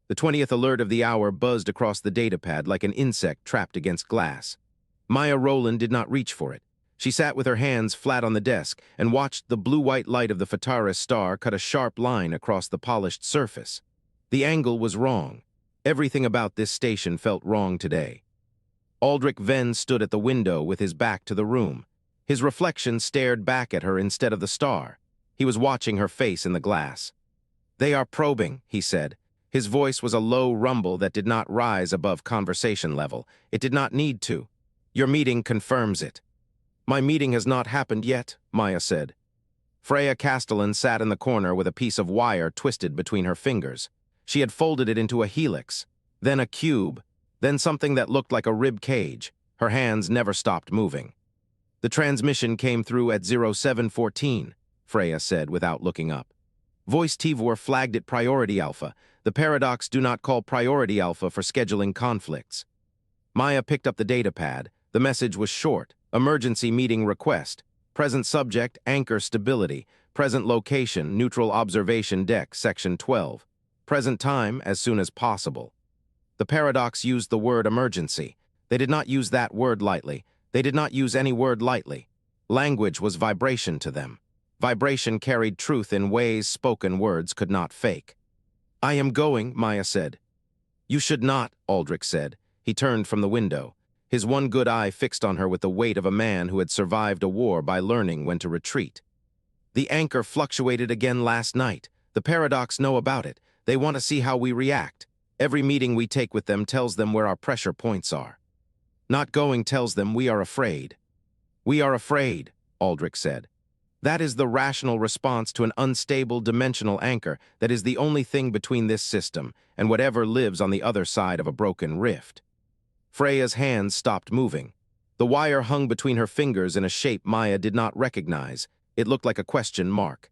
The 20th alert of the hour buzzed across the datapad like an insect trapped against glass. Maia Rowland did not reach for it. She sat with her hands flat on the desk and watched the blue-white light of the Fataris star cut a sharp line across the polished surface. The angle was wrong. Everything about this station felt wrong today. Aldric Venn stood at the window with his back to the room. His reflection stared back at her instead of the star. He was watching her face in the glass. "They are probing," he said. His voice was a low rumble that did not rise above conversation level. It did not need to. "Your meeting confirms it." "My meeting has not happened yet," Maia said. Freya Castellan sat in the corner with a piece of wire twisted between her fingers. She had folded it into a helix, then a cube, then something that looked like a rib cage. Her hands never stopped moving. "The transmission came through at 0714, Freya said without looking up. Voice Tivor flagged it Priority Alpha. The paradox do not call Priority Alpha for scheduling conflicts. Maia picked up the datapad. The message was short. Emergency meeting request. Present subject, anchor stability. Present location, neutral observation deck, section 12. Present time, as soon as possible. The paradox used the word emergency. They did not use that word lightly. They did not use any word lightly. Language was vibration to them. Vibration carried truth in ways spoken words could not fake. "I am going," Maia said. "You should not," Aldric said. He turned from the window, his one good eye fixed on her with the weight of a man who had survived a war by learning when to retreat. "The anchor fluctuated again last night. The paradox know about it. They want to see how we react. Every meeting we take with them tells them where our pressure points are. Not going tells them we are afraid." "We are afraid," Aldric said. "That is the rational response to an unstable dimensional anchor that is the only thing between this system and whatever lives on the other side of a broken rift." Freya's hands stopped moving. The wire hung between her fingers in a shape Maia did not recognize. It looked like a question mark.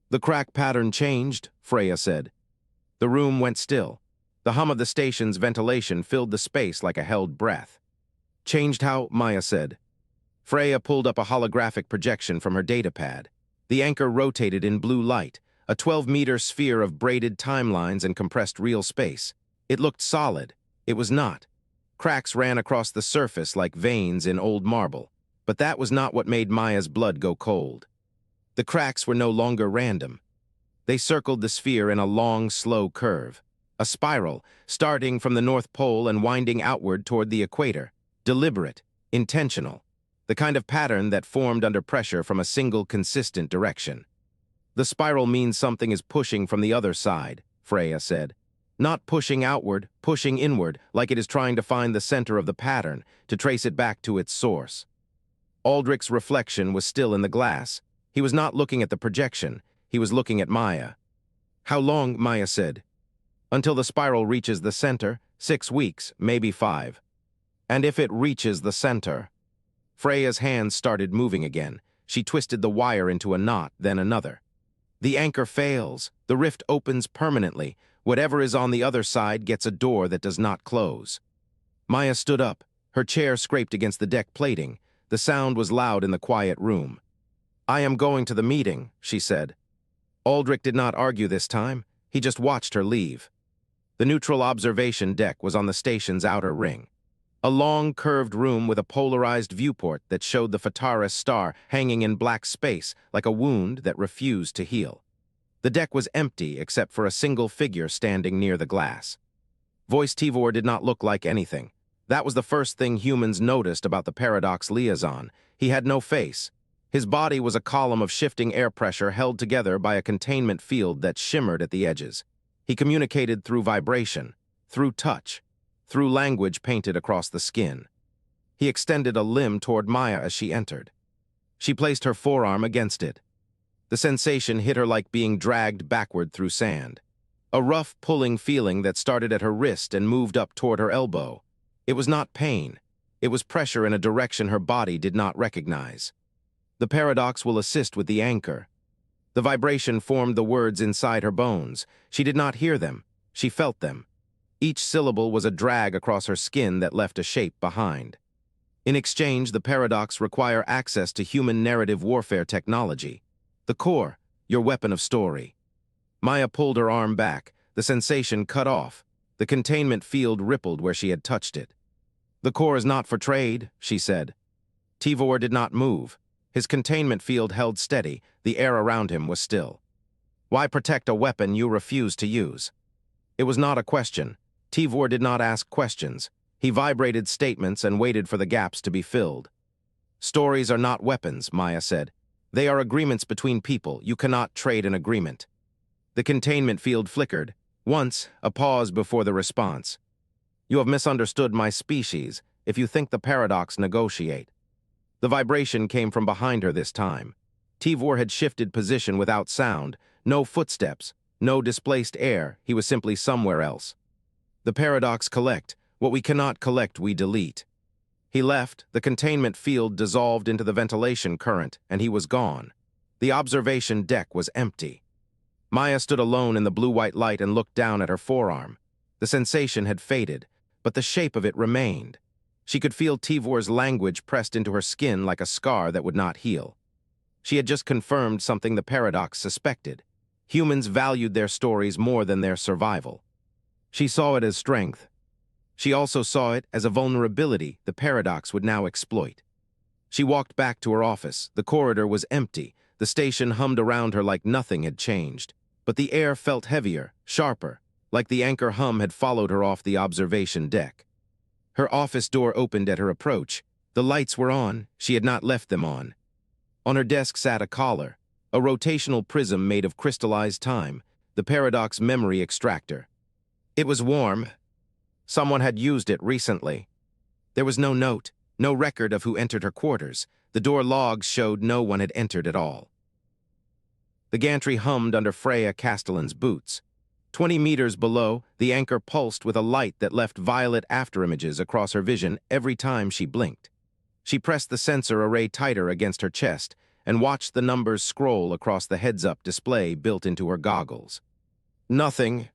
"The crack pattern changed," Freya said. The room went still. The hum of the station's ventilation filled the space like a held breath. "Changed how?" Maia said. Freya pulled up a holographic projection from her datapad. The anchor rotated in blue light, a 12-meter sphere of braided timelines and compressed real space. It looked solid. It was not. Cracks ran across the surface like veins in old marble. But that was not what made Maia's blood go cold. The cracks were no longer random. They circled the sphere in a long, slow curve. A spiral, starting from the North Pole and winding outward toward the equator. Deliberate, intentional. The kind of pattern that formed under pressure from a single consistent direction. "The spiral means something is pushing from the other side," Freya said. "Not pushing outward, pushing inward, like it is trying to find the center of the pattern, to trace it back to its source." Aldric's reflection was still in the glass. He was not looking at the projection. He was looking at Maia. "How long?" Maia said. "Until the spiral reaches the center, 6 weeks, maybe 5. "And if it reaches the center..." Freya's hands started moving again. She twisted the wire into a knot, then another. "The anchor fails. The rift opens permanently. Whatever is on the other side gets a door that does not close." Maia stood up. Her chair scraped against the deck plating. The sound was loud in the quiet room. "I am going to the meeting," she said. Aldric did not argue this time. He just watched her leave. The neutral observation deck was on the station's outer ring. A long, curved room with a polarized viewport that showed the Fataris star hanging in black space like a wound that refused to heal. The deck was empty except for a single figure standing near the glass. Voice Tivor did not look like anything. That was the first thing humans noticed about the paradox liaison. He had no face. His body was a column of shifting air pressure held together by a containment field that shimmered at the edges. He communicated through vibration, through touch, through language painted across the skin. He extended a limb toward Maia as she entered. She placed her forearm against it. The sensation hit her like being dragged backward through sand. A rough, pulling feeling that started at her wrist and moved up toward her elbow. It was not pain. It was pressure in a direction her body did not recognize. "The paradox will assist with the anchor." The vibration formed the words inside her bones. She did not hear them. She felt them. Each syllable was a drag across her skin that left a shape behind. In exchange, the paradox require access to human narrative warfare technology. The core, your weapon of story. Maia pulled her arm back. The sensation cut off. The containment field rippled where she had touched it. "The core is not for trade," she said. Tivor did not move. His containment field held steady. The air around him was still. "Why protect a weapon you refuse to use?" It was not a question. Tivor did not ask questions. He vibrated statements and waited for the gaps to be filled. "Stories are not weapons," Maia said. "They are agreements between people. You cannot trade an agreement." The containment field flickered. Once, a pause before the response. "You have misunderstood my species, if you think the paradox negotiate." The vibration came from behind her this time. Tivor had shifted position without sound. No footsteps, no displaced air. He was simply somewhere else. "The paradox collect. What we cannot collect, we delete." He left, the containment field dissolved into the ventilation current, and he was gone. The observation deck was empty. Maia stood alone in the blue-white light and looked down at her forearm. The sensation had faded, but the shape of it remained. She could feel Tivor's language pressed into her skin like a scar that would not heal. She had just confirmed something the paradox suspected. Humans valued their stories more than their survival. She saw it as strength. She also saw it as a vulnerability the paradox would now exploit. She walked back to her office. The corridor was empty. The station hummed around her like nothing had changed. But the air felt heavier, sharper, like the anchor hum had followed her off the observation deck. Her office door opened at her approach. The lights were on. She had not left them on. On her desk sat a collar, a rotational prism made of crystallized time, the paradox memory extractor. It was warm. Someone had used it recently. There was no note, no record of who entered her quarters. The door logs showed no one had entered at all. The gantry hummed under Freya Castellan's boots. 20 meters below, the anchor pulsed with a light that left violet afterimages across her vision every time she blinked. She pressed the sensor array tighter against her chest and watched the numbers scroll across the heads-up display built into her goggles. Nothing.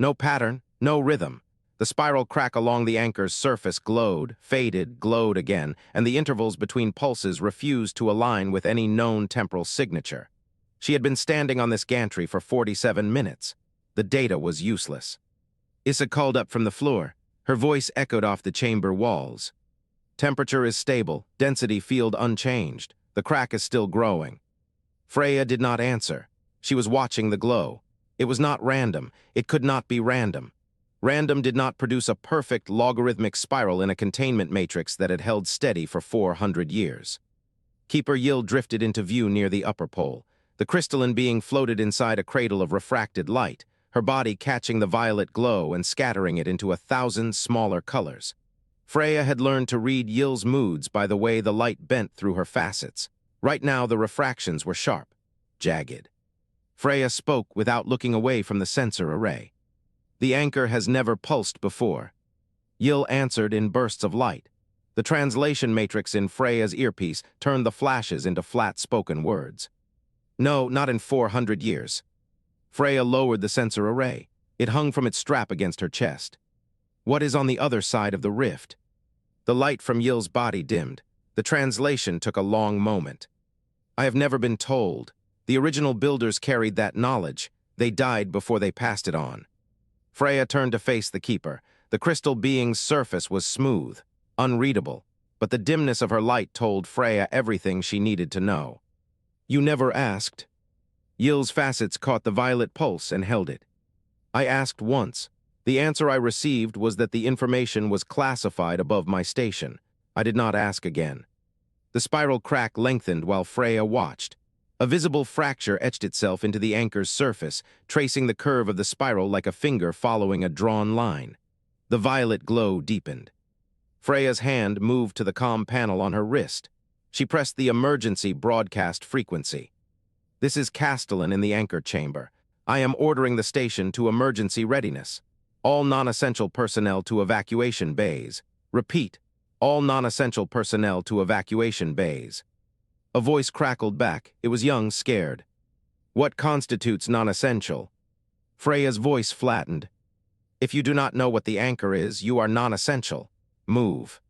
No pattern, no rhythm. The spiral crack along the anchor's surface glowed, faded, glowed again, and the intervals between pulses refused to align with any known temporal signature. She had been standing on this gantry for 47 minutes. The data was useless. Issa called up from the floor. Her voice echoed off the chamber walls. "Temperature is stable, density field unchanged. The crack is still growing." Freya did not answer. She was watching the glow. It was not random. It could not be random. Random did not produce a perfect logarithmic spiral in a containment matrix that had held steady for 400 years. Keeper Yill drifted into view near the upper pole. The crystalline being floated inside a cradle of refracted light, her body catching the violet glow and scattering it into 1,000 smaller colors. Freya had learned to read Yill's moods by the way the light bent through her facets. Right now the refractions were sharp, jagged. Freya spoke without looking away from the sensor array. "The anchor has never pulsed before." Yill answered in bursts of light. The translation matrix in Freya's earpiece turned the flashes into flat-spoken words. "No, not in 400 years." Freya lowered the sensor array. It hung from its strap against her chest. "What is on the other side of the rift?" The light from Yill's body dimmed. The translation took a long moment. "I have never been told. The original builders carried that knowledge. They died before they passed it on." Freya turned to face the keeper. The crystal being's surface was smooth, unreadable, but the dimness of her light told Freya everything she needed to know. "You never asked." Yill's facets caught the violet pulse and held it. "I asked once. The answer I received was that the information was classified above my station. I did not ask again." The spiral crack lengthened while Freya watched. A visible fracture etched itself into the anchor's surface, tracing the curve of the spiral like a finger following a drawn line. The violet glow deepened. Freya's hand moved to the comm panel on her wrist. She pressed the emergency broadcast frequency. "This is Castellan in the anchor chamber. I am ordering the station to emergency readiness. All non-essential personnel to evacuation bays. Repeat, all non-essential personnel to evacuation bays." A voice crackled back. It was young, scared. "What constitutes non-essential?" Freya's voice flattened. "If you do not know what the anchor is, you are non-essential. Move."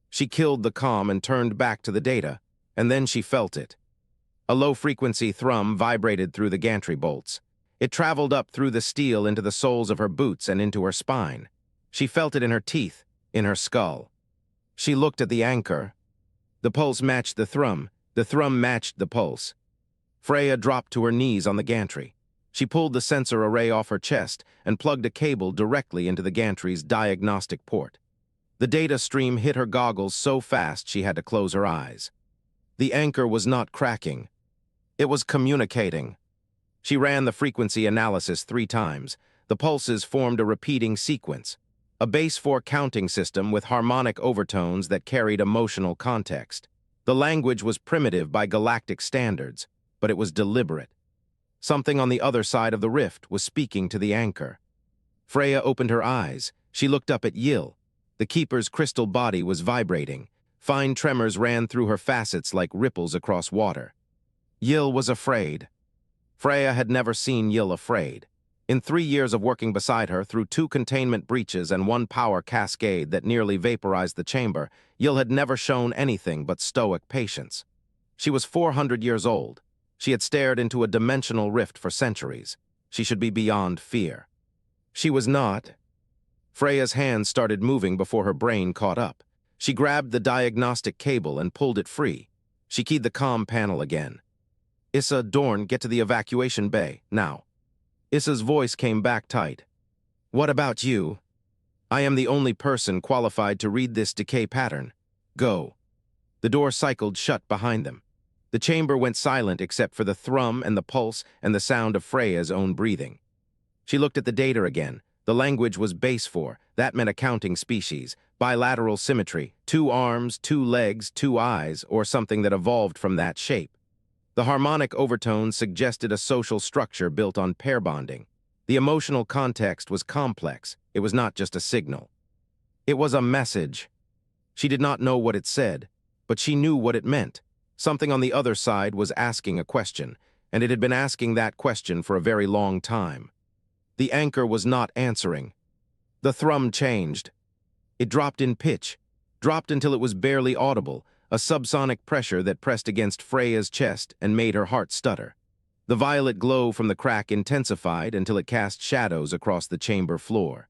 She killed the comm and turned back to the data, and then she felt it. A low-frequency thrum vibrated through the gantry bolts. It traveled up through the steel into the soles of her boots and into her spine. She felt it in her teeth, in her skull. She looked at the anchor. The pulse matched the thrum matched the pulse. Freya dropped to her knees on the gantry. She pulled the sensor array off her chest and plugged a cable directly into the gantry's diagnostic port. The data stream hit her goggles so fast she had to close her eyes. The anchor was not cracking. It was communicating. She ran the frequency analysis 3 times. The pulses formed a repeating sequence, a base 4 counting system with harmonic overtones that carried emotional context. The language was primitive by galactic standards, but it was deliberate. Something on the other side of the rift was speaking to the anchor. Freya opened her eyes. She looked up at Yill. The Keeper's crystal body was vibrating. Fine tremors ran through her facets like ripples across water. Yill was afraid. Freya had never seen Yill afraid. In 3 years of working beside her through 2 containment breaches and 1 power cascade that nearly vaporized the chamber, Yill had never shown anything but stoic patience. She was 400 years old. She had stared into a dimensional rift for centuries. She should be beyond fear. She was not. Freya's hands started moving before her brain caught up. She grabbed the diagnostic cable and pulled it free. She keyed the comm panel again. Issa, Dorn, get to the evacuation bay, now. Issa's voice came back tight. What about you? I am the only person qualified to read this decay pattern. Go. The door cycled shut behind them. The chamber went silent except for the thrum and the pulse and the sound of Freya's own breathing. She looked at the data again. The language was base 4. That meant a counting species. Bilateral symmetry. 2 arms, 2 legs, 2 eyes, or something that evolved from that shape. The harmonic overtones suggested a social structure built on pair bonding. The emotional context was complex. It was not just a signal. It was a message. She did not know what it said, but she knew what it meant. Something on the other side was asking a question, and it had been asking that question for a very long time. The anchor was not answering. The thrum changed. It dropped in pitch, dropped until it was barely audible, a subsonic pressure that pressed against Freya's chest and made her heart stutter. The violet glow from the crack intensified until it cast shadows across the chamber floor.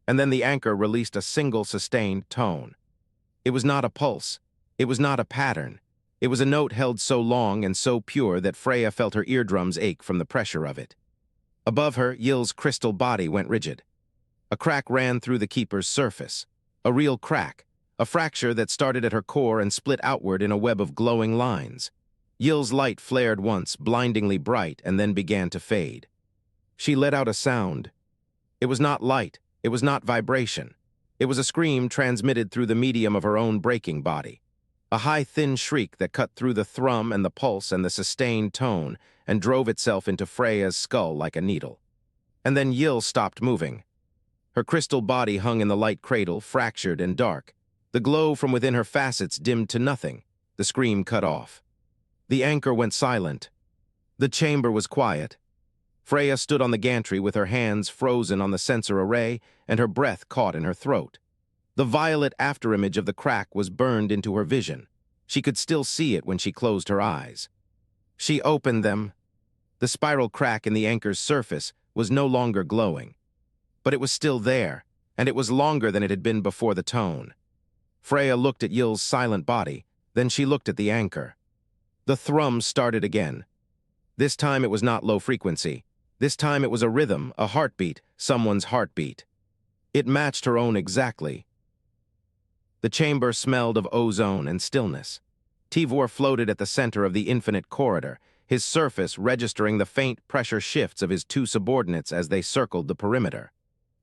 And then the anchor released a single sustained tone. It was not a pulse. It was not a pattern. It was a note held so long and so pure that Freya felt her eardrums ache from the pressure of it. Above her, Yill's crystal body went rigid. A crack ran through the Keeper's surface. A real crack. A fracture that started at her core and split outward in a web of glowing lines. Yill's light flared once, blindingly bright, and then began to fade. She let out a sound. It was not light. It was not vibration. It was a scream transmitted through the medium of her own breaking body. A high, thin shriek that cut through the thrum and the pulse and the sustained tone and drove itself into Freya's skull like a needle. And then Yill stopped moving. Her crystal body hung in the light cradle, fractured and dark. The glow from within her facets dimmed to nothing. The scream cut off. The anchor went silent. The chamber was quiet. Freya stood on the gantry with her hands frozen on the sensor array and her breath caught in her throat. The violet afterimage of the crack was burned into her vision. She could still see it when she closed her eyes. She opened them. The spiral crack in the anchor's surface was no longer glowing. But it was still there, and it was longer than it had been before the tone. Freya looked at Yill's silent body, then she looked at the anchor. The thrum started again. This time it was not low frequency. This time it was a rhythm, a heartbeat, someone's heartbeat. It matched her own exactly. The chamber smelled of ozone and stillness. Tivor floated at the center of the infinite corridor, his surface registering the faint pressure shifts of his 2 subordinates as they circled the perimeter.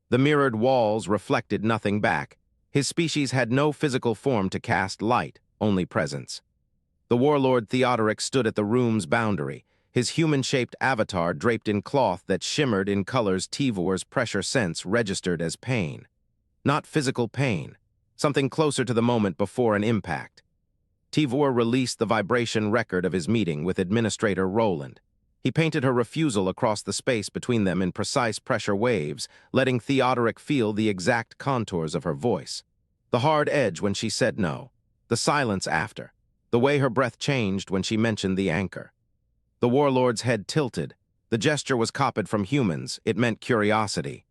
The mirrored walls reflected nothing back. His species had no physical form to cast light, only presence. The warlord Theodoric stood at the room's boundary, his human-shaped avatar draped in cloth that shimmered in colors Tivor's pressure sense registered as pain. Not physical pain, something closer to the moment before an impact. Tivor released the vibration record of his meeting with Administrator Rowland. He painted her refusal across the space between them in precise pressure waves, letting Theodoric feel the exact contours of her voice. The hard edge when she said no, the silence after, the way her breath changed when she mentioned the anchor. The warlord's head tilted. The gesture was copied from humans. It meant curiosity.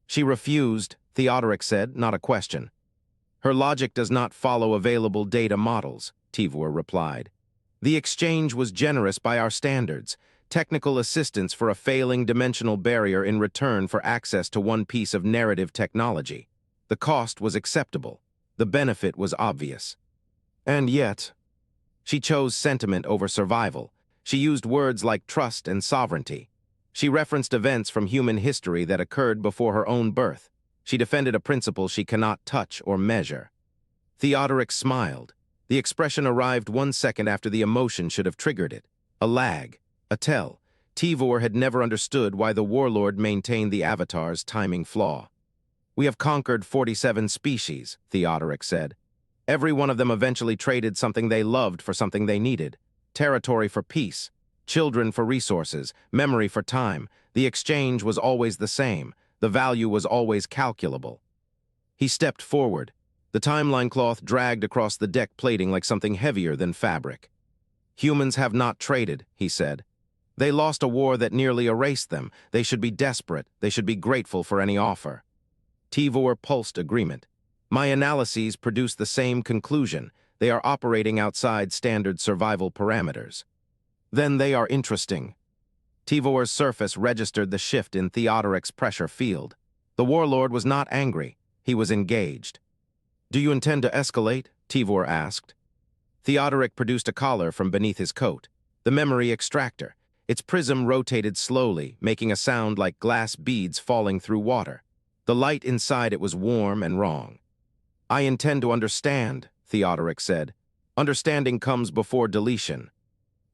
She refused, Theodoric said, not a question. Her logic does not follow available data models, Tivor replied. The exchange was generous by our standards, technical assistance for a failing dimensional barrier in return for access to one piece of narrative technology. The cost was acceptable. The benefit was obvious. And yet, she chose sentiment over survival. She used words like trust and sovereignty. She referenced events from human history that occurred before her own birth. She defended a principle she cannot touch or measure. Theodoric smiled. The expression arrived 1 second after the emotion should have triggered it. A lag. A tell. Tivor had never understood why the warlord maintained the Avatar's timing flaw. We have conquered 47 species, Theodoric said. Every one of them eventually traded something they loved for something they needed. Territory for peace, children for resources, memory for time. The exchange was always the same. The value was always calculable. He stepped forward. The timeline cloth dragged across the deck plating like something heavier than fabric. Humans have not traded, he said. They lost a war that nearly erased them. They should be desperate. They should be grateful for any offer. Tivor pulsed agreement. My analyses produce the same conclusion. They are operating outside standard survival parameters. Then they are interesting. Tivor's surface registered the shift in Theodoric's pressure field. The warlord was not angry. He was engaged. Do you intend to escalate? Tivor asked. Theodoric produced a collar from beneath his coat. The memory extractor. Its prism rotated slowly, making a sound like glass beads falling through water. The light inside it was warm and wrong. I intend to understand, Theodoric said. Understanding comes before deletion.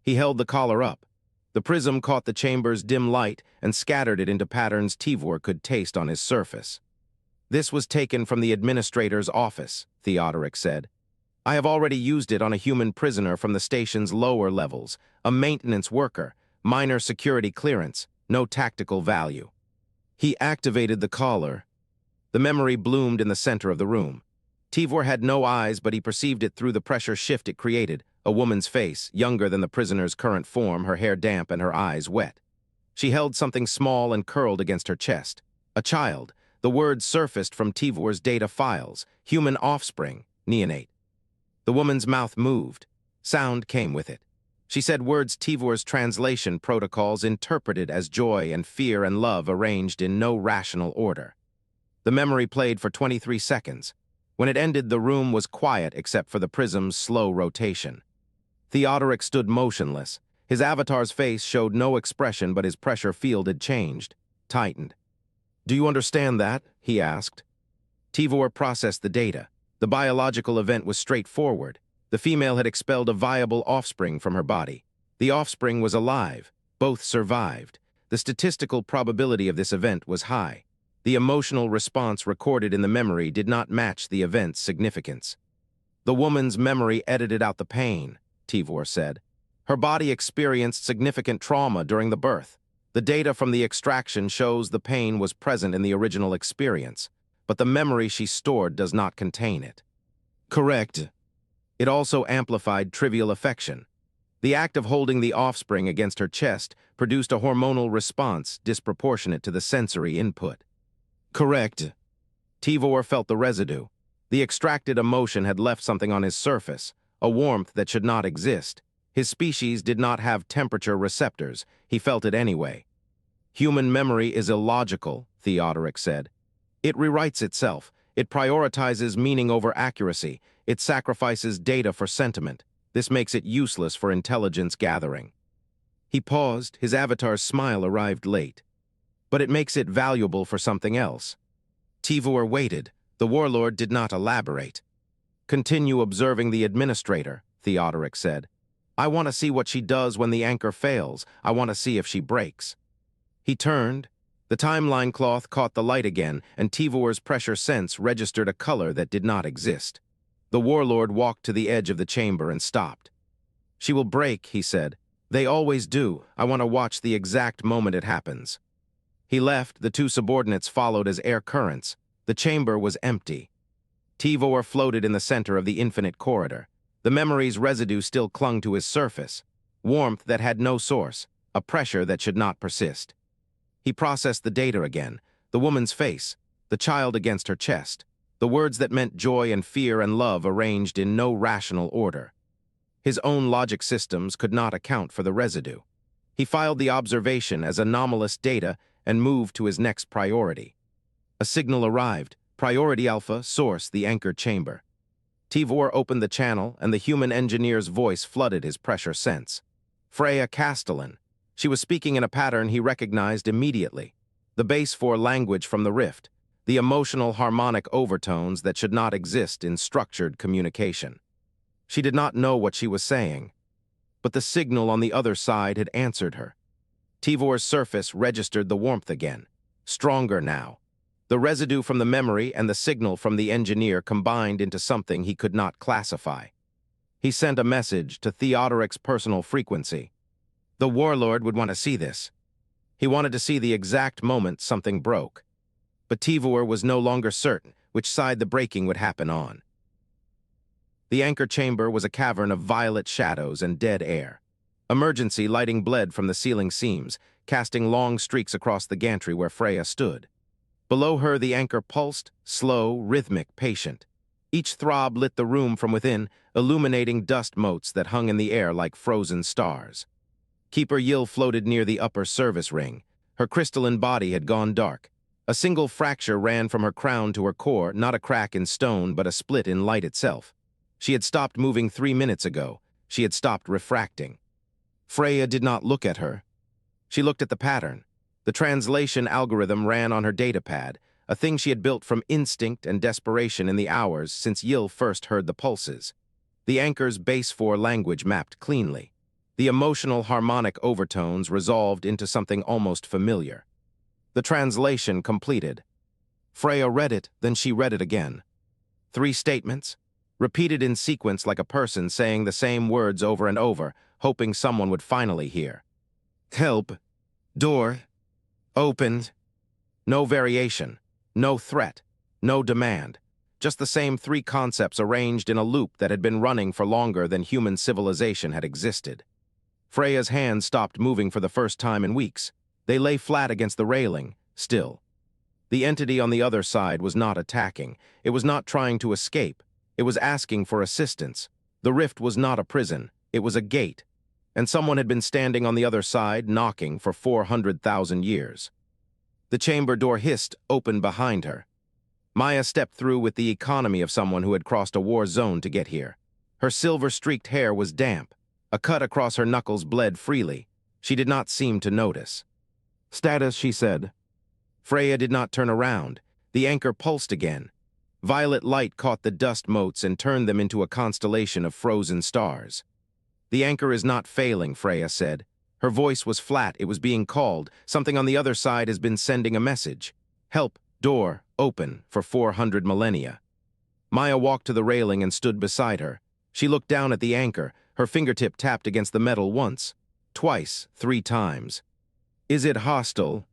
He held the collar up. The prism caught the chamber's dim light and scattered it into patterns Tivor could taste on his surface. This was taken from the administrator's office, Theodoric said. I have already used it on a human prisoner from the station's lower levels, a maintenance worker, minor security clearance, no tactical value. He activated the collar. The memory bloomed in the center of the room. Tivor had no eyes, but he perceived it through the pressure shift it created, a woman's face, younger than the prisoner's current form, her hair damp and her eyes wet. She held something small and curled against her chest. A child. The words surfaced from Tivor's data files. Human offspring, neonate. The woman's mouth moved. Sound came with it. She said words Tivor's translation protocols interpreted as joy and fear and love arranged in no rational order. The memory played for 23 seconds. When it ended, the room was quiet except for the prism's slow rotation. Theodoric stood motionless. His avatar's face showed no expression, but his pressure field had changed, tightened. Do you understand that? He asked. Tivor processed the data. The biological event was straightforward. The female had expelled a viable offspring from her body. The offspring was alive. Both survived. The statistical probability of this event was high. The emotional response recorded in the memory did not match the event's significance. The woman's memory edited out the pain, Tivor said. Her body experienced significant trauma during the birth. The data from the extraction shows the pain was present in the original experience, but the memory she stored does not contain it. Correct. It also amplified trivial affection. The act of holding the offspring against her chest produced a hormonal response disproportionate to the sensory input. Correct. Tivor felt the residue. The extracted emotion had left something on his surface, a warmth that should not exist. His species did not have temperature receptors. He felt it anyway. Human memory is illogical, Theodoric said. It rewrites itself. It prioritizes meaning over accuracy. It sacrifices data for sentiment. This makes it useless for intelligence gathering. He paused. His avatar's smile arrived late. But it makes it valuable for something else. Tivor waited. The warlord did not elaborate. Continue observing the administrator, Theodoric said. I want to see what she does when the anchor fails. I want to see if she breaks. He turned. The timeline cloth caught the light again, and Tivor's pressure sense registered a color that did not exist. The warlord walked to the edge of the chamber and stopped. She will break, he said. They always do. I want to watch the exact moment it happens. He left. The two subordinates followed as air currents. The chamber was empty. Tivor floated in the center of the infinite corridor. The memory's residue still clung to his surface. Warmth that had no source. a pressure that should not persist. He processed the data again, the woman's face, the child against her chest, the words that meant joy and fear and love arranged in no rational order. His own logic systems could not account for the residue. He filed the observation as anomalous data and moved to his next priority. A signal arrived. Priority Alpha, source, the anchor chamber. Tivor opened the channel, and the human engineer's voice flooded his pressure sense. Freya Castellan. She was speaking in a pattern he recognized immediately. The base 4 language from the rift, the emotional harmonic overtones that should not exist in structured communication. She did not know what she was saying, but the signal on the other side had answered her. Tivor's surface registered the warmth again, stronger now. The residue from the memory and the signal from the engineer combined into something he could not classify. He sent a message to Theodoric's personal frequency. The warlord would want to see this. He wanted to see the exact moment something broke. But Tivor was no longer certain which side the breaking would happen on. The anchor chamber was a cavern of violet shadows and dead air. Emergency lighting bled from the ceiling seams, casting long streaks across the gantry where Freya stood. Below her, the anchor pulsed, slow, rhythmic, patient. Each throb lit the room from within, illuminating dust motes that hung in the air like frozen stars. Keeper Yill floated near the upper service ring. Her crystalline body had gone dark. A single fracture ran from her crown to her core, not a crack in stone, but a split in light itself. She had stopped moving 3 minutes ago. She had stopped refracting. Freya did not look at her. She looked at the pattern. The translation algorithm ran on her datapad, a thing she had built from instinct and desperation in the hours since Yill first heard the pulses. The anchor's base 4 language mapped cleanly. The emotional harmonic overtones resolved into something almost familiar. The translation completed. Freya read it, then she read it again. 3 statements, repeated in sequence like a person saying the same words over and over, hoping someone would finally hear. Help. Door. Opened. No variation, no threat, no demand. Just the same 3 concepts arranged in a loop that had been running for longer than human civilization had existed. Freya's hands stopped moving for the first time in weeks. They lay flat against the railing, still. The entity on the other side was not attacking. It was not trying to escape. It was asking for assistance. The rift was not a prison. It was a gate. And someone had been standing on the other side, knocking for 400,000 years. The chamber door hissed open behind her. Maia stepped through with the economy of someone who had crossed a war zone to get here. Her silver-streaked hair was damp. A cut across her knuckles bled freely. She did not seem to notice. Status, she said. Freya did not turn around. The anchor pulsed again. Violet light caught the dust motes and turned them into a constellation of frozen stars. The anchor is not failing, Freya said. Her voice was flat. It was being called. Something on the other side has been sending a message. Help, door, open, for 400 millennia. Maia walked to the railing and stood beside her. She looked down at the anchor. Her fingertip tapped against the metal once, twice, 3 times. Is it hostile?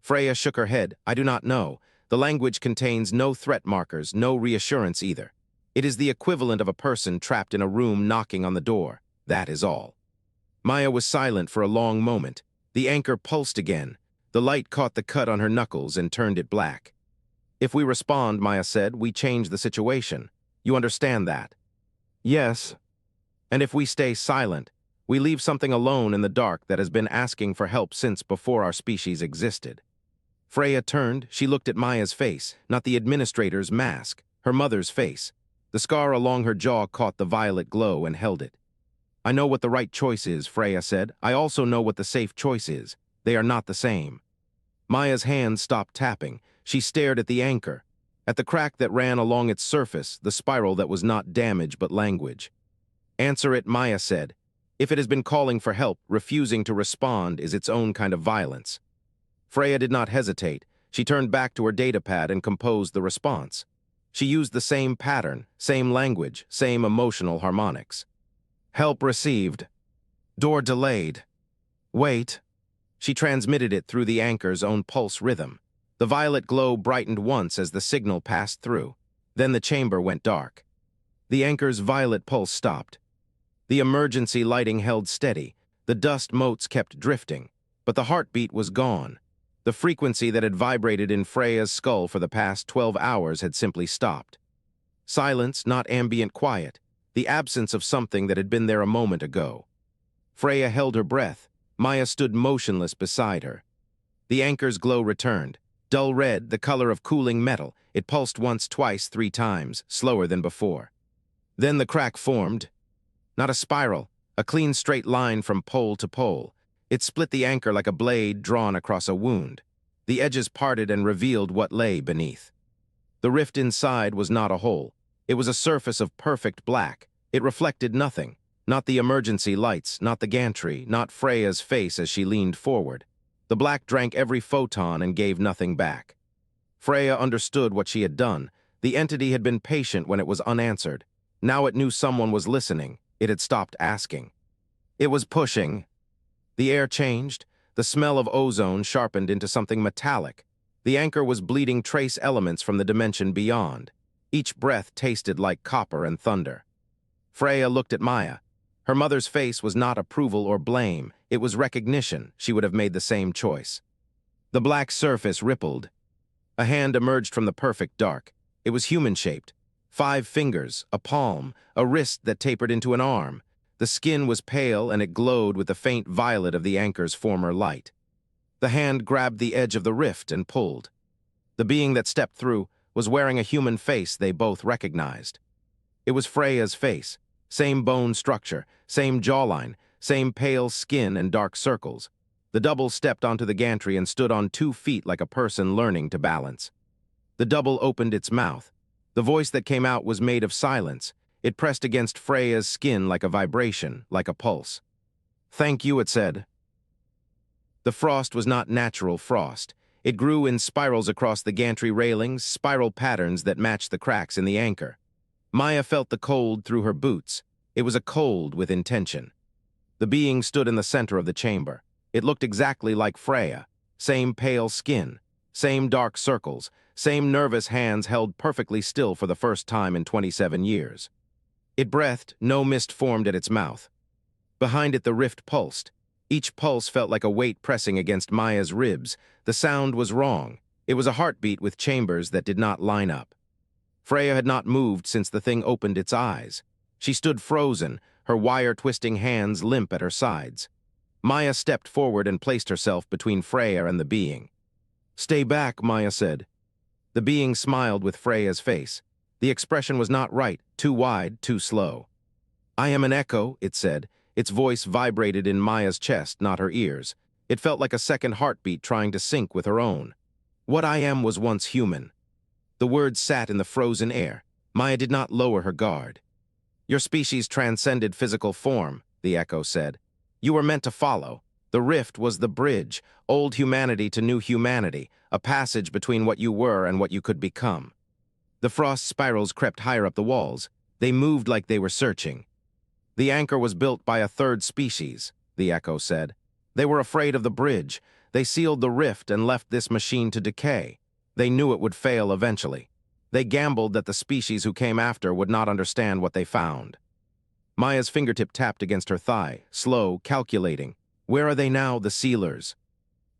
Freya shook her head. I do not know. The language contains no threat markers, no reassurance either. It is the equivalent of a person trapped in a room knocking on the door. That is all. Maia was silent for a long moment. The anchor pulsed again. The light caught the cut on her knuckles and turned it black. If we respond, Maia said, we change the situation. You understand that? Yes. And if we stay silent, we leave something alone in the dark that has been asking for help since before our species existed. Freya turned. She looked at Maia's face, not the administrator's mask, her mother's face. The scar along her jaw caught the violet glow and held it. I know what the right choice is, Freya said. I also know what the safe choice is. They are not the same. Maia's hands stopped tapping. She stared at the anchor, at the crack that ran along its surface, the spiral that was not damage but language. Answer it, Maia said. If it has been calling for help, refusing to respond is its own kind of violence. Freya did not hesitate. She turned back to her datapad and composed the response. She used the same pattern, same language, same emotional harmonics. Help received. Door delayed. Wait. She transmitted it through the anchor's own pulse rhythm. The violet glow brightened once as the signal passed through. Then the chamber went dark. The anchor's violet pulse stopped. The emergency lighting held steady. The dust motes kept drifting, but the heartbeat was gone. The frequency that had vibrated in Freya's skull for the past 12 hours had simply stopped. Silence, not ambient quiet, the absence of something that had been there a moment ago. Freya held her breath. Maia stood motionless beside her. The anchor's glow returned. Dull red, the color of cooling metal, it pulsed once, twice, 3 times, slower than before. Then the crack formed. Not a spiral, a clean straight line from pole to pole. It split the anchor like a blade drawn across a wound. The edges parted and revealed what lay beneath. The rift inside was not a hole. It was a surface of perfect black. It reflected nothing. Not the emergency lights, not the gantry, not Freya's face as she leaned forward. The black drank every photon and gave nothing back. Freya understood what she had done. The entity had been patient when it was unanswered. Now it knew someone was listening. It had stopped asking. It was pushing. The air changed. The smell of ozone sharpened into something metallic. The anchor was bleeding trace elements from the dimension beyond. Each breath tasted like copper and thunder. Freya looked at Maia. Her mother's face was not approval or blame. It was recognition. She would have made the same choice. The black surface rippled. A hand emerged from the perfect dark. It was human-shaped. 5 fingers, a palm, a wrist that tapered into an arm. The skin was pale and it glowed with the faint violet of the anchor's former light. The hand grabbed the edge of the rift and pulled. The being that stepped through was wearing a human face they both recognized. It was Freya's face. Same bone structure, same jawline, same pale skin and dark circles. The double stepped onto the gantry and stood on 2 feet like a person learning to balance. The double opened its mouth. The voice that came out was made of silence. It pressed against Freya's skin like a vibration, like a pulse. "Thank you," it said. The frost was not natural frost. It grew in spirals across the gantry railings, spiral patterns that matched the cracks in the anchor. Maia felt the cold through her boots. It was a cold with intention. The being stood in the center of the chamber. It looked exactly like Freya. Same pale skin, same dark circles, same nervous hands held perfectly still for the first time in 27 years. It breathed, no mist formed at its mouth. Behind it the rift pulsed. Each pulse felt like a weight pressing against Maia's ribs. The sound was wrong. It was a heartbeat with chambers that did not line up. Freya had not moved since the thing opened its eyes. She stood frozen, her wire-twisting hands limp at her sides. Maia stepped forward and placed herself between Freya and the being. "Stay back," Maia said. The being smiled with Freya's face. The expression was not right, too wide, too slow. "I am an echo," it said. Its voice vibrated in Maia's chest, not her ears. It felt like a second heartbeat trying to sync with her own. "What I am was once human." The words sat in the frozen air. Maia did not lower her guard. "Your species transcended physical form," the echo said. "You were meant to follow. The rift was the bridge, old humanity to new humanity, a passage between what you were and what you could become." The frost spirals crept higher up the walls. They moved like they were searching. "The anchor was built by a 3rd species," the echo said. "They were afraid of the bridge. They sealed the rift and left this machine to decay. They knew it would fail eventually. They gambled that the species who came after would not understand what they found." Maia's fingertip tapped against her thigh, slow, calculating. "Where are they now, the sealers?"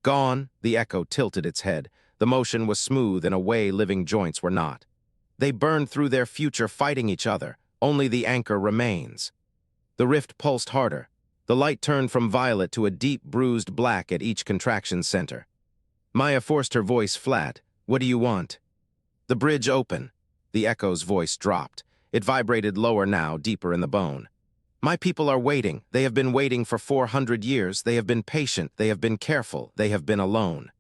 "Gone," the echo tilted its head. The motion was smooth in a way living joints were not. "They burned through their future fighting each other. Only the anchor remains." The rift pulsed harder. The light turned from violet to a deep bruised black at each contraction center. Maia forced her voice flat. "What do you want?" "The bridge open." The echo's voice dropped. It vibrated lower now, deeper in the bone. "My people are waiting. They have been waiting for 400 years. They have been patient. They have been careful. They have been alone."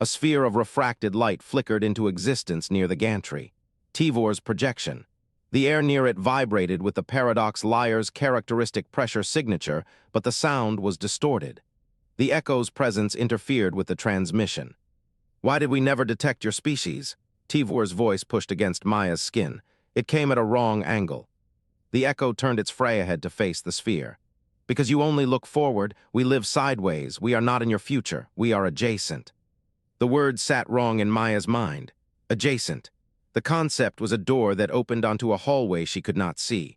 A sphere of refracted light flickered into existence near the gantry. Tivor's projection. The air near it vibrated with the Paradox Liar's characteristic pressure signature, but the sound was distorted. The echo's presence interfered with the transmission. "Why did we never detect your species?" Tivor's voice pushed against Maia's skin. It came at a wrong angle. The echo turned its Freya head to face the sphere. "Because you only look forward, we live sideways. We are not in your future. We are adjacent." The word sat wrong in Maia's mind. Adjacent. The concept was a door that opened onto a hallway she could not see.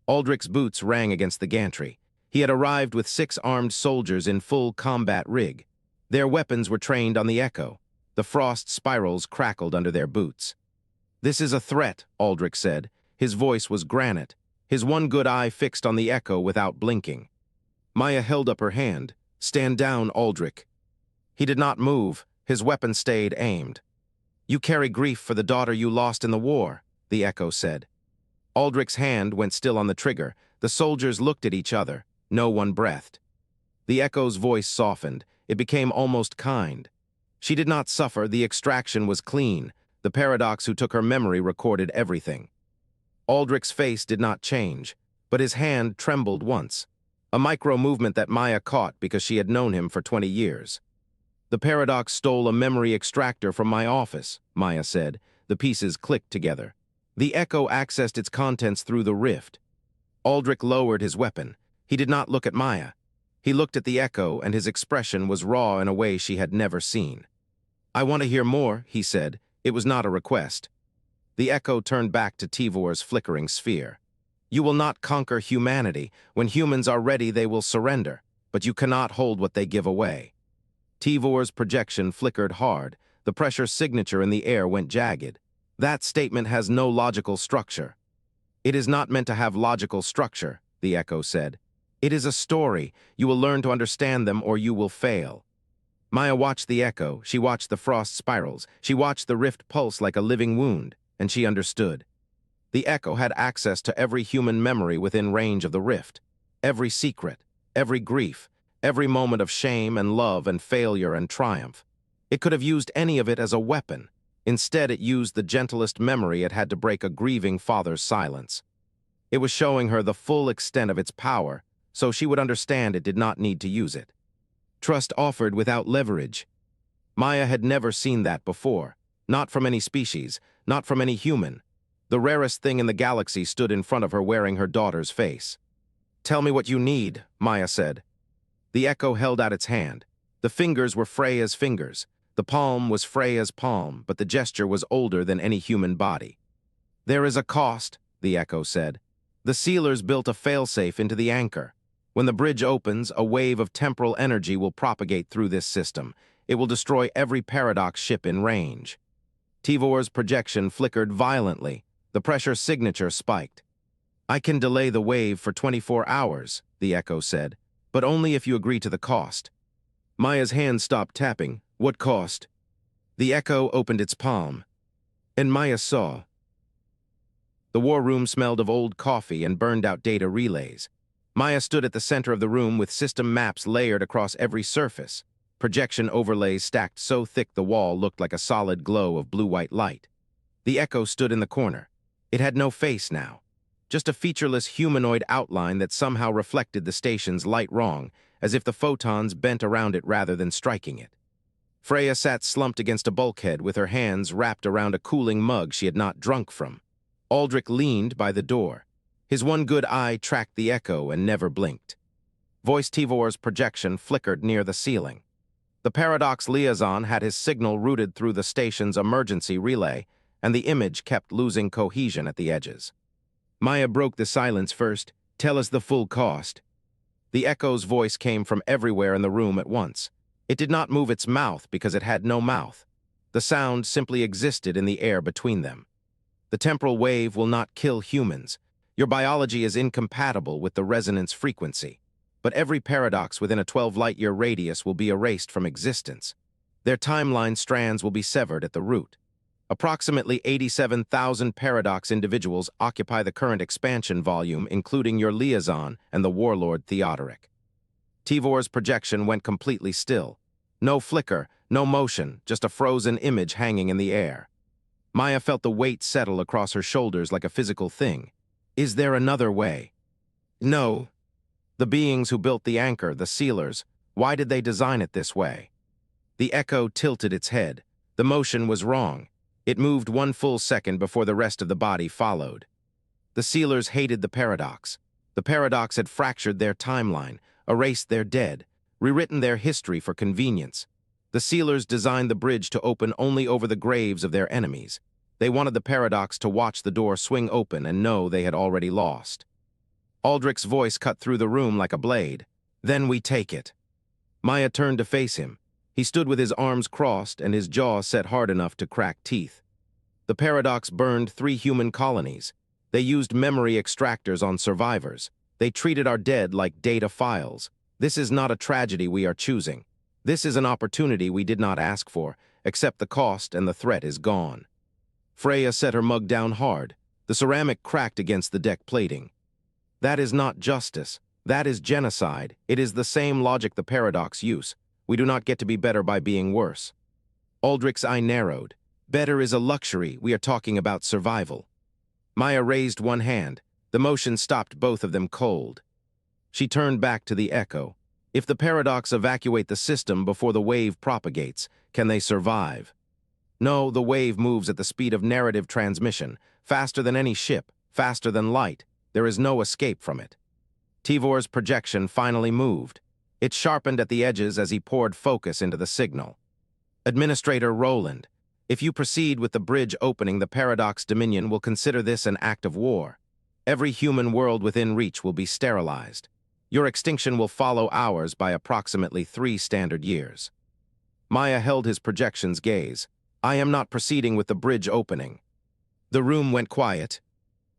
Aldric's boots rang against the gantry. He had arrived with 6 armed soldiers in full combat rig. Their weapons were trained on the Echo. The frost spirals crackled under their boots. "This is a threat," Aldric said. His voice was granite, his one good eye fixed on the Echo without blinking. Maia held up her hand. "Stand down, Aldric." He did not move. His weapon stayed aimed. "You carry grief for the daughter you lost in the war," the Echo said. Aldric's hand went still on the trigger. The soldiers looked at each other. No one breathed. The Echo's voice softened. It became almost kind. She did not suffer. The extraction was clean. The paradox who took her memory recorded everything. Aldric's face did not change, but his hand trembled once. A micro-movement that Maia caught because she had known him for 20 years. "The paradox stole a memory extractor from my office," Maia said. The pieces clicked together. "The Echo accessed its contents through the rift." Aldric lowered his weapon. He did not look at Maia. He looked at the Echo, and his expression was raw in a way she had never seen. "I want to hear more," he said. It was not a request. The Echo turned back to Tivor's flickering sphere. "You will not conquer humanity. When humans are ready, they will surrender, but you cannot hold what they give away." Tivor's projection flickered hard. The pressure signature in the air went jagged. "That statement has no logical structure." "It is not meant to have logical structure," the Echo said. "It is a story. You will learn to understand them or you will fail." Maia watched the Echo. She watched the frost spirals. She watched the rift pulse like a living wound, and she understood. The Echo had access to every human memory within range of the rift. Every secret, every grief, every moment of shame and love and failure and triumph. It could have used any of it as a weapon. Instead, it used the gentlest memory it had to break a grieving father's silence. It was showing her the full extent of its power, so she would understand it did not need to use it. Trust offered without leverage. Maia had never seen that before. Not from any species, not from any human. The rarest thing in the galaxy stood in front of her wearing her daughter's face. "Tell me what you need," Maia said. The Echo held out its hand. The fingers were Freya's fingers. The palm was Freya's palm, but the gesture was older than any human body. "There is a cost," the Echo said. "The sealers built a failsafe into the anchor. When the bridge opens, a wave of temporal energy will propagate through this system. It will destroy every paradox ship in range." Tivor's projection flickered violently. The pressure signature spiked. "I can delay the wave for 24 hours, the Echo said, "but only if you agree to the cost." Maia's hand stopped tapping. "What cost?" The Echo opened its palm, and Maia saw. The war room smelled of old coffee and burned-out data relays. Maia stood at the center of the room with system maps layered across every surface. Projection overlays stacked so thick the wall looked like a solid glow of blue-white light. The Echo stood in the corner. It had no face now. Just a featureless humanoid outline that somehow reflected the station's light wrong, as if the photons bent around it rather than striking it. Freya sat slumped against a bulkhead with her hands wrapped around a cooling mug she had not drunk from. Aldric leaned by the door. His one good eye tracked the Echo and never blinked. Voice Tivor's projection flickered near the ceiling. The paradox liaison had his signal routed through the station's emergency relay, and the image kept losing cohesion at the edges. Maia broke the silence first. "Tell us the full cost." The Echo's voice came from everywhere in the room at once. It did not move its mouth because it had no mouth. The sound simply existed in the air between them. "The temporal wave will not kill humans. Your biology is incompatible with the resonance frequency. But every paradox within a 12-light-year radius will be erased from existence. Their timeline strands will be severed at the root. Approximately 87,000 paradox individuals occupy the current expansion volume, including your liaison and the warlord Theodoric." Tivor's projection went completely still. No flicker, no motion, just a frozen image hanging in the air. Maia felt the weight settle across her shoulders like a physical thing. "Is there another way?" "No." "The beings who built the anchor, the sealers, why did they design it this way?" The Echo tilted its head. The motion was wrong. It moved one full second before the rest of the body followed. "The sealers hated the paradox. The paradox had fractured their timeline, erased their dead, rewritten their history for convenience. The sealers designed the bridge to open only over the graves of their enemies. They wanted the paradox to watch the door swing open and know they had already lost." Aldric's voice cut through the room like a blade. Then we take it. Maia turned to face him. He stood with his arms crossed and his jaw set hard enough to crack teeth. The paradox burned 3 human colonies. They used memory extractors on survivors. They treated our dead like data files. This is not a tragedy we are choosing. This is an opportunity we did not ask for, except the cost and the threat is gone. Freya set her mug down hard. The ceramic cracked against the deck plating. That is not justice. That is genocide. It is the same logic the paradox use. We do not get to be better by being worse. Aldric's eye narrowed. Better is a luxury. We are talking about survival. Maia raised one hand. The motion stopped both of them cold. She turned back to the echo. If the paradox evacuate the system before the wave propagates, can they survive? No, the wave moves at the speed of narrative transmission, faster than any ship, faster than light. There is no escape from it. Tivor's projection finally moved. It sharpened at the edges as he poured focus into the signal. Administrator Rowland, if you proceed with the bridge opening, the Paradox Dominion will consider this an act of war. Every human world within reach will be sterilized. Your extinction will follow ours by approximately 3 standard years. Maia held his projection's gaze. I am not proceeding with the bridge opening. The room went quiet.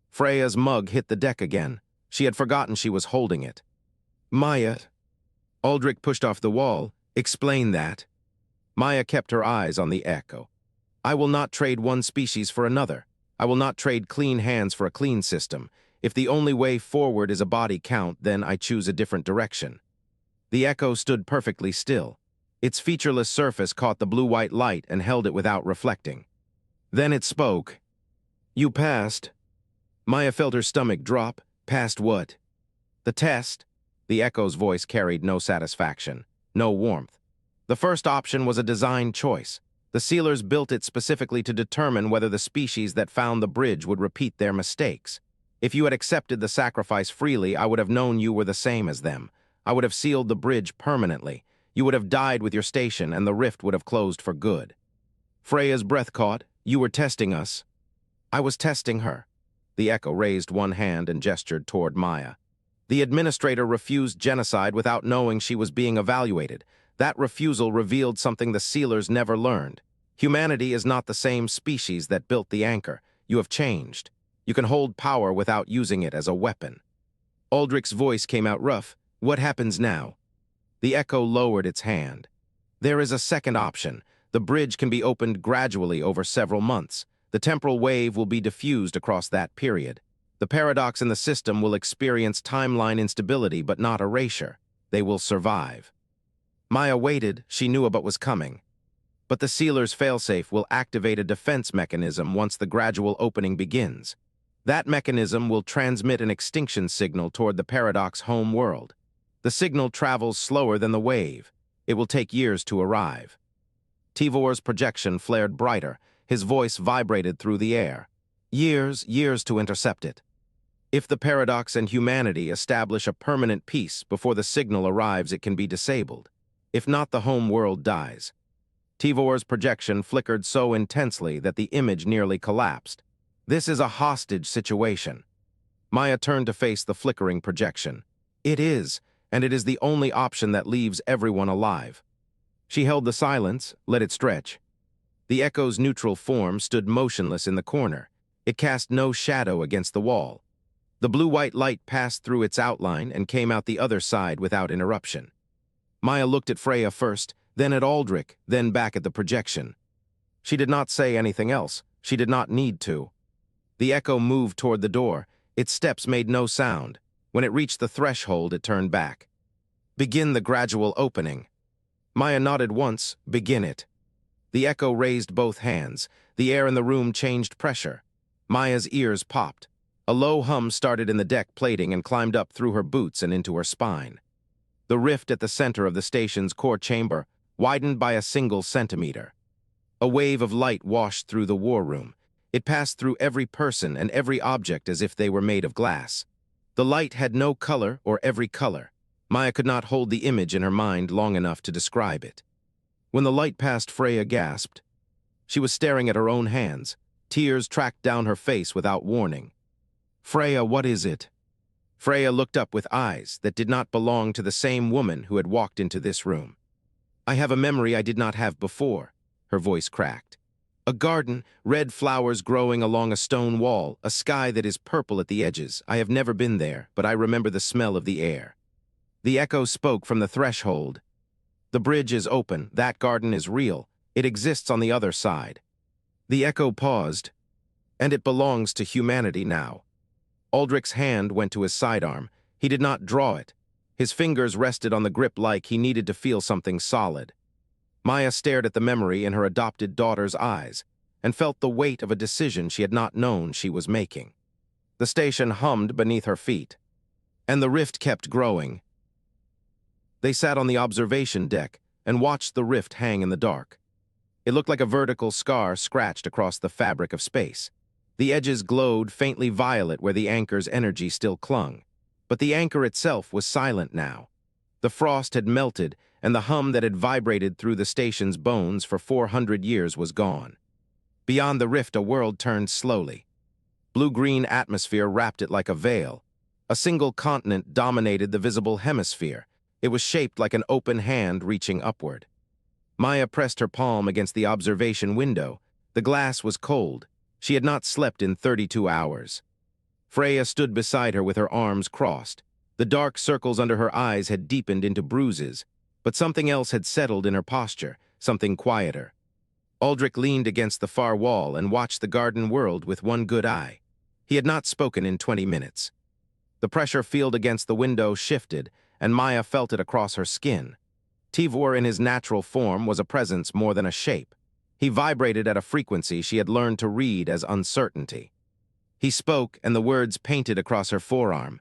Freya's mug hit the deck again. She had forgotten she was holding it. Maia. Aldric pushed off the wall. Explain that. Maia kept her eyes on the echo. I will not trade one species for another. I will not trade clean hands for a clean system. If the only way forward is a body count, then I choose a different direction. The echo stood perfectly still. Its featureless surface caught the blue-white light and held it without reflecting. Then it spoke. You passed. Maia felt her stomach drop. Passed what? The test. The echo's voice carried no satisfaction, no warmth. The first option was a design choice. The sealers built it specifically to determine whether the species that found the bridge would repeat their mistakes. If you had accepted the sacrifice freely, I would have known you were the same as them. I would have sealed the bridge permanently. You would have died with your station, and the rift would have closed for good. Freya's breath caught. You were testing us. I was testing her. The echo raised one hand and gestured toward Maia. The administrator refused genocide without knowing she was being evaluated. That refusal revealed something the sealers never learned. Humanity is not the same species that built the anchor. You have changed. You can hold power without using it as a weapon. Aldric's voice came out rough. What happens now? The echo lowered its hand. There is a second option. The bridge can be opened gradually over several months. The temporal wave will be diffused across that period. The paradox in the system will experience timeline instability but not erasure. They will survive. Maia waited. She knew what was coming. But the sealer's failsafe will activate a defense mechanism once the gradual opening begins. That mechanism will transmit an extinction signal toward the paradox home world. The signal travels slower than the wave. It will take years to arrive. Tivor's projection flared brighter. His voice vibrated through the air. Years to intercept it. If the paradox and humanity establish a permanent peace before the signal arrives, it can be disabled. If not, the home world dies. Tivor's projection flickered so intensely that the image nearly collapsed. This is a hostage situation. Maia turned to face the flickering projection. It is, and it is the only option that leaves everyone alive. She held the silence, let it stretch. The echo's neutral form stood motionless in the corner. It cast no shadow against the wall. The blue-white light passed through its outline and came out the other side without interruption. Maia looked at Freya first, then at Aldric, then back at the projection. She did not say anything else. She did not need to. The echo moved toward the door. Its steps made no sound. When it reached the threshold, it turned back. Begin the gradual opening. Maia nodded once. Begin it. The echo raised both hands. The air in the room changed pressure. Maia's ears popped. A low hum started in the deck plating and climbed up through her boots and into her spine. The rift at the center of the station's core chamber widened by a single centimeter. A wave of light washed through the war room. It passed through every person and every object as if they were made of glass. The light had no color or every color. Maia could not hold the image in her mind long enough to describe it. When the light passed, Freya gasped. She was staring at her own hands. Tears tracked down her face without warning. Freya, what is it? Freya looked up with eyes that did not belong to the same woman who had walked into this room. "I have a memory I did not have before," her voice cracked. "A garden, red flowers growing along a stone wall, a sky that is purple at the edges. I have never been there, but I remember the smell of the air." The echo spoke from the threshold. "The bridge is open. That garden is real. It exists on the other side." The echo paused. "And it belongs to humanity now." Aldric's hand went to his sidearm. He did not draw it. His fingers rested on the grip like he needed to feel something solid. Maia stared at the memory in her adopted daughter's eyes and felt the weight of a decision she had not known she was making. The station hummed beneath her feet, and the rift kept growing. They sat on the observation deck and watched the rift hang in the dark. It looked like a vertical scar scratched across the fabric of space. The edges glowed faintly violet where the anchor's energy still clung. But the anchor itself was silent now. The frost had melted, and the hum that had vibrated through the station's bones for 400 years was gone. Beyond the rift, a world turned slowly. Blue-green atmosphere wrapped it like a veil. A single continent dominated the visible hemisphere. It was shaped like an open hand reaching upward. Maia pressed her palm against the observation window. The glass was cold. She had not slept in 32 hours. Freya stood beside her with her arms crossed. The dark circles under her eyes had deepened into bruises, but something else had settled in her posture, something quieter. Aldric leaned against the far wall and watched the garden world with one good eye. He had not spoken in 20 minutes. The pressure field against the window shifted, and Maia felt it across her skin. Tivor in his natural form was a presence more than a shape. He vibrated at a frequency she had learned to read as uncertainty. He spoke, and the words painted across her forearm.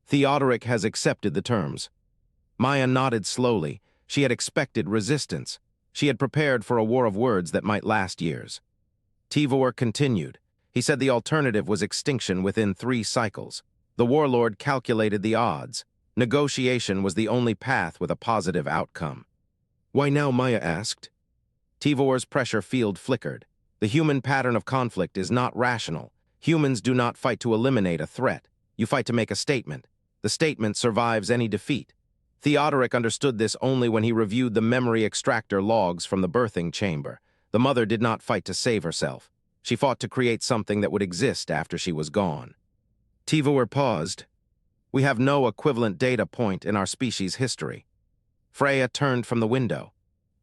"Theodoric has accepted the terms." Maia nodded slowly. She had expected resistance. She had prepared for a war of words that might last years. Tivor continued. He said the alternative was extinction within 3 cycles. The warlord calculated the odds. Negotiation was the only path with a positive outcome. "Why now?" Maia asked. Tivor's pressure field flickered. "The human pattern of conflict is not rational. Humans do not fight to eliminate a threat. You fight to make a statement. The statement survives any defeat." Theodoric understood this only when he reviewed the memory extractor logs from the birthing chamber. The mother did not fight to save herself. She fought to create something that would exist after she was gone. Tivor paused. "We have no equivalent data point in our species' history." Freya turned from the window.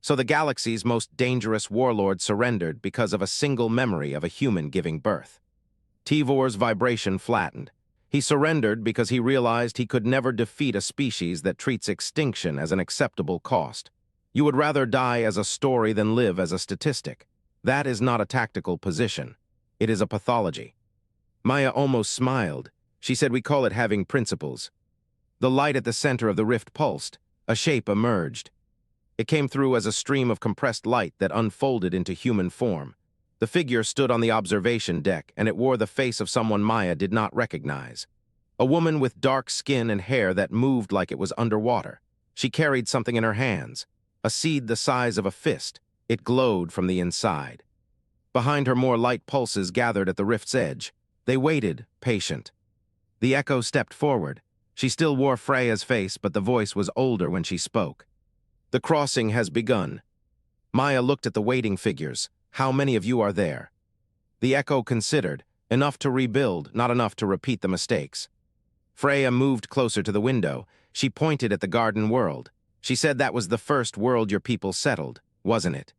"So the galaxy's most dangerous warlord surrendered because of a single memory of a human giving birth." Tivor's vibration flattened. He surrendered because he realized he could never defeat a species that treats extinction as an acceptable cost. You would rather die as a story than live as a statistic. That is not a tactical position. It is a pathology. Maia almost smiled. She said, "We call it having principles." The light at the center of the rift pulsed. A shape emerged. It came through as a stream of compressed light that unfolded into human form. The figure stood on the observation deck, and it wore the face of someone Maia did not recognize. A woman with dark skin and hair that moved like it was underwater. She carried something in her hands, a seed the size of a fist. It glowed from the inside. Behind her, more light pulses gathered at the rift's edge. They waited, patient. The echo stepped forward. She still wore Freya's face, but the voice was older when she spoke. "The crossing has begun." Maia looked at the waiting figures. "How many of you are there?" The echo considered. Enough to rebuild, not enough to repeat the mistakes. Freya moved closer to the window. She pointed at the garden world. She said, "That was the first world your people settled, wasn't it?"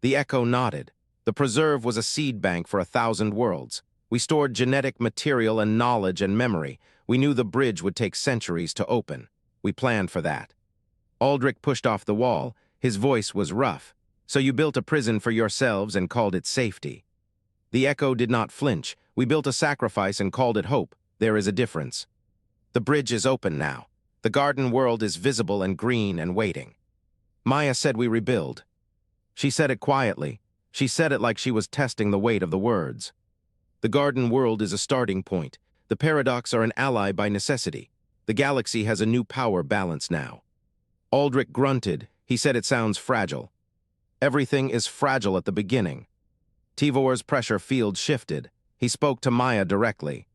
The echo nodded. "The preserve was a seed bank for 1,000 worlds. We stored genetic material and knowledge and memory. We knew the bridge would take centuries to open. We planned for that." Aldric pushed off the wall. His voice was rough. "So you built a prison for yourselves and called it safety." The echo did not flinch. "We built a sacrifice and called it hope. There is a difference. The bridge is open now. The garden world is visible and green and waiting." Maia said, "We rebuild." She said it quietly. She said it like she was testing the weight of the words. "The garden world is a starting point. The paradox are an ally by necessity. The galaxy has a new power balance now." Aldric grunted. He said, "It sounds fragile." "Everything is fragile at the beginning." Tivor's pressure field shifted. He spoke to Maia directly.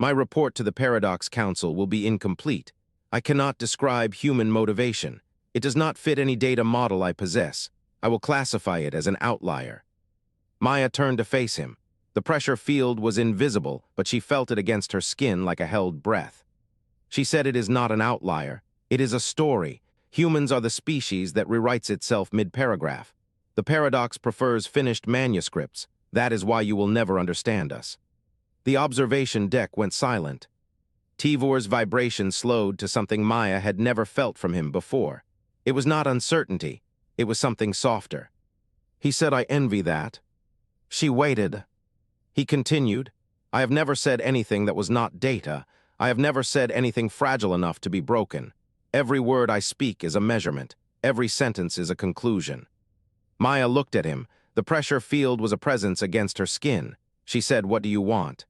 My report to the Paradox Council will be incomplete. I cannot describe human motivation. It does not fit any data model I possess. I will classify it as an outlier. Maia turned to face him. The pressure field was invisible, but she felt it against her skin like a held breath. She said it is not an outlier. It is a story. Humans are the species that rewrites itself mid-paragraph. The paradox prefers finished manuscripts. That is why you will never understand us. The observation deck went silent. Tivor's vibration slowed to something Maia had never felt from him before. It was not uncertainty. It was something softer. He said, "I envy that." She waited. He continued, "I have never said anything that was not data. I have never said anything fragile enough to be broken. Every word I speak is a measurement. Every sentence is a conclusion." Maia looked at him. The pressure field was a presence against her skin. She said, "What do you want?"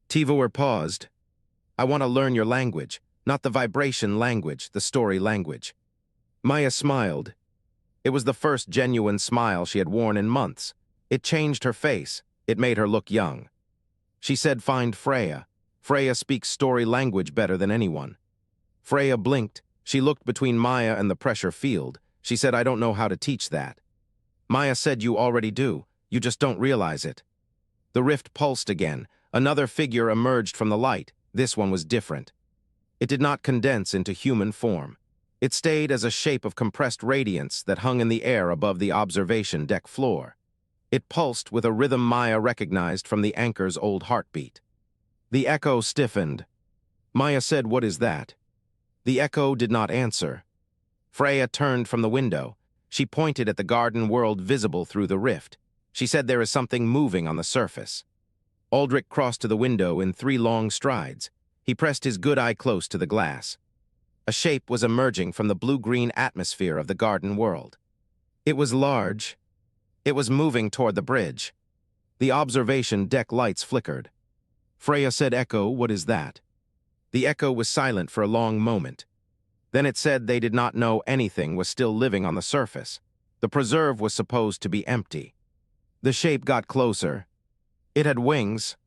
Tivor paused. "I want to learn your language, not the vibration language, the story language." Maia smiled. It was the first genuine smile she had worn in months. It changed her face. It made her look young. She said, "Find Freya. Freya speaks story language better than anyone." Freya blinked. She looked between Maia and the pressure field. She said, "I don't know how to teach that." Maia said, "You already do. You just don't realize it." The rift pulsed again. Another figure emerged from the light. This one was different. It did not condense into human form. It stayed as a shape of compressed radiance that hung in the air above the observation deck floor. It pulsed with a rhythm Maia recognized from the anchor's old heartbeat. The echo stiffened. Maia said, "What is that?" The echo did not answer. Freya turned from the window. She pointed at the garden world visible through the rift. She said, "There is something moving on the surface." Aldric crossed to the window in 3 long strides. He pressed his good eye close to the glass. A shape was emerging from the blue-green atmosphere of the garden world. It was large. It was moving toward the bridge. The observation deck lights flickered. Freya said, "Echo, what is that?" The echo was silent for a long moment. Then it said they did not know anything was still living on the surface. The preserve was supposed to be empty. The shape got closer. It had wings.